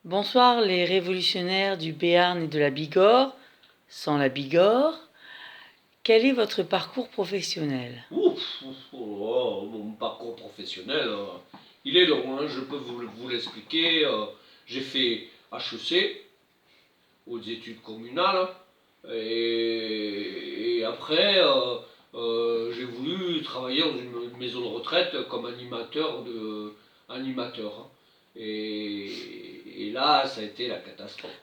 Bonsoir les révolutionnaires du Béarn et de la Bigorre, sans la Bigorre. Quel est votre parcours professionnel? Mon parcours professionnel, il est long, hein, je peux vous l'expliquer. J'ai fait HEC, aux études communales, et après, j'ai voulu travailler dans une maison de retraite comme animateur. Hein. Et là, ça a été la catastrophe.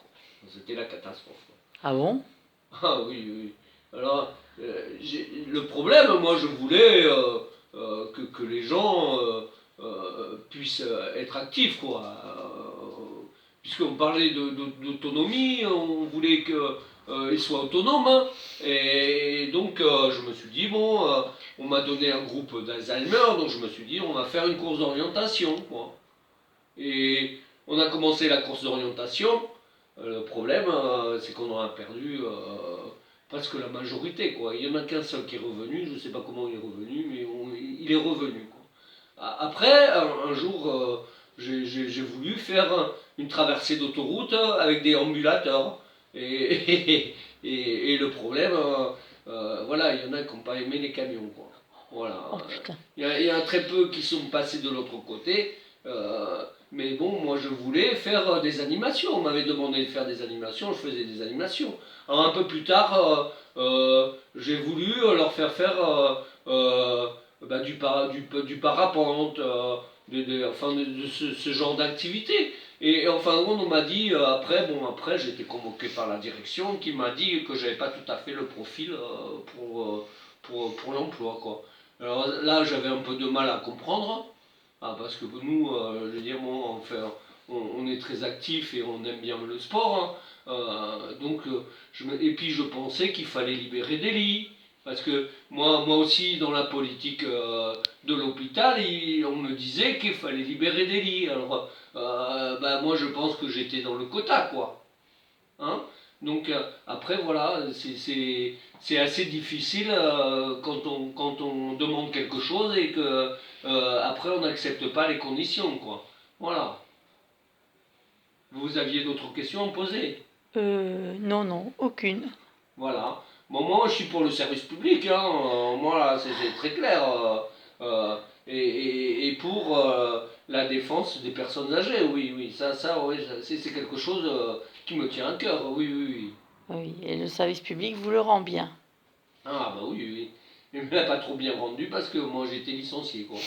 C'était la catastrophe. Ah bon? Ah oui, oui. Alors, le problème, moi, je voulais que les gens puissent être actifs, quoi. Puisqu'on parlait d'autonomie, on voulait qu'ils soient autonomes. Hein. Et donc, je me suis dit, bon, on m'a donné un groupe d'Alzheimer, donc je me suis dit, on va faire une course d'orientation, quoi. Et on a commencé la course d'orientation. Le problème, c'est qu'on en a perdu presque la majorité, quoi. Il n'y en a qu'un seul qui est revenu, je ne sais pas comment il est revenu, mais il est revenu, quoi. Après, un jour, j'ai voulu faire une traversée d'autoroute avec des ambulateurs. Et le problème, voilà, il y en a qui n'ont pas aimé les camions, quoi. Voilà. Oh putain. Il y a très peu qui sont passés de l'autre côté. Mais bon, moi je voulais faire des animations. On m'avait demandé de faire des animations, je faisais des animations. Alors un peu plus tard, j'ai voulu leur faire du parapente, enfin de ce genre d'activité. Et en fin de compte, on m'a dit, après j'ai été convoqué par la direction qui m'a dit que j'avais pas tout à fait le profil pour l'emploi, quoi. Alors là, j'avais un peu de mal à comprendre. Parce que nous, je veux dire, bon, enfin, on est très actifs et on aime bien le sport. Hein. Et puis je pensais qu'il fallait libérer des lits. Parce que moi aussi, dans la politique de l'hôpital, on me disait qu'il fallait libérer des lits. Alors, moi, je pense que j'étais dans le quota, quoi. Hein. Donc après voilà, c'est assez difficile quand on demande quelque chose et que après on n'accepte pas les conditions, quoi. Voilà. Vous aviez d'autres questions à me poser? Non, non, aucune. Voilà. Bon, moi je suis pour le service public, hein. Moi là c'est très clair. Et pour la défense des personnes âgées, oui, oui, oui, c'est quelque chose qui me tient à cœur, oui, oui, oui. Oui, et le service public vous le rend bien. Ah bah oui, oui. Il me l'a pas trop bien rendu parce que moi j'ai été licencié, quoi.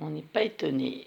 On n'est pas étonné.